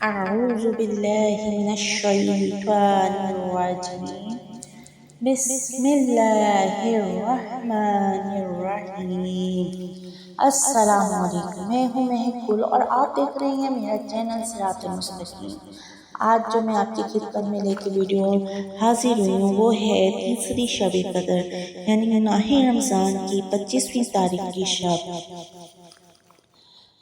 أعوذ بالله من الشيطان الرجيم بسم اللہ الرحمن الرحیم۔ السلام علیکم، میں ہوں مہک گل اور آپ دیکھ رہے ہیں میرا چینل صراط مستقیم۔ آج جو میں آپ کی خدمت میں لے کے ویڈیو حاضر ہوئی ہوں وہ ہے تیسری شب قدر یعنی ماہ رمضان کی 25ویں تاریخ کی شب۔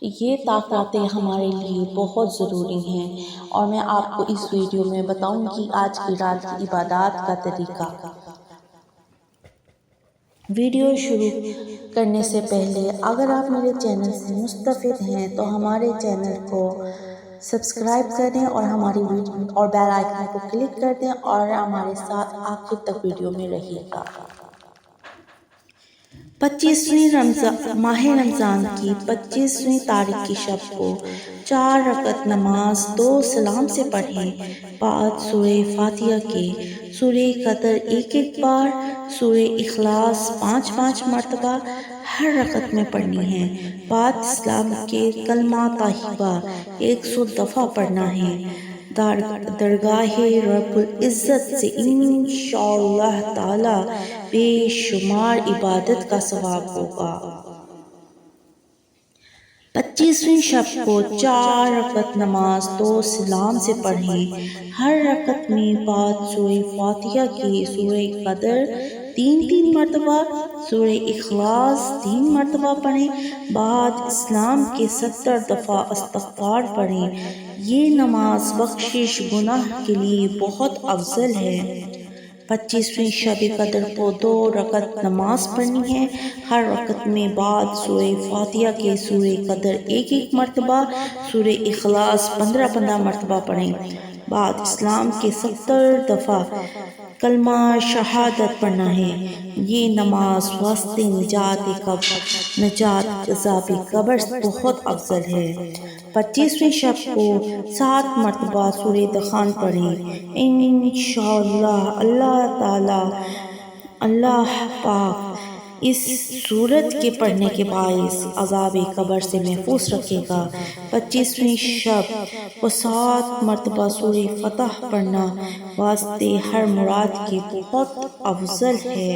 یہ طاقتیں ہمارے لیے بہت ضروری ہیں اور میں آپ کو اس ویڈیو میں بتاؤں گی آج کی رات کی عبادات کا طریقہ۔ ویڈیو شروع کرنے سے پہلے اگر آپ میرے چینل سے مستفید ہیں تو ہمارے چینل کو سبسکرائب کر دیں اور ہماری ویڈیو اور بیل آئیکن کو کلک کر دیں اور ہمارے ساتھ آخر تک ویڈیو میں رہیے گا۔ 25ویں ماہ رمضان کی 25ویں تاریخ کی شب کو 4 رکعت نماز 2 سلام سے پڑھیں، بعد سورہ فاتحہ کے سورہ قدر ایک بار، سورہ اخلاص 5 مرتبہ ہر رکعت میں پڑھنی ہے، بعد اسلام کے کلمہ طیبہ 100 دفعہ پڑھنا ہے۔ درگاہ رب العزت سے انشاءاللہ تعالی بے شمار عبادت کا ثواب ہوگا۔ 25ویں شب کو 4 رکعت نماز 2 سلام سے پڑھیں، ہر رکعت میں بعد سورہ فاتحہ کی سورہ قدر 3 مرتبہ، سورہ اخلاص 3 مرتبہ پڑھیں، بعد اسلام کے 70 دفعہ استغفار پڑھیں۔ یہ نماز بخشش گناہ کے لیے بہت افضل ہے۔ 25ویں شب قدر کو 2 رکعت نماز پڑھنی ہے، ہر رکعت میں بعد سورہ فاتحہ کے سورہ قدر 1 مرتبہ، سورہ اخلاص 15 مرتبہ پڑھیں، بعد اسلام کے 70 دفعہ کلمہ شہادت پڑھنا ہے۔ یہ نماز واسطے نجات عذاب قبر بہت افضل ہے۔ 25ویں شب کو 7 مرتبہ سورہ دخان پڑھیں، انشاءاللہ اللہ پاک اس سورت کے پڑھنے کے باعث عذاب قبر سے محفوظ رکھے گا۔ 25ویں شب کو 7 مرتبہ سورہ فتح پڑھنا واسطے ہر مراد کے بہت افضل ہے۔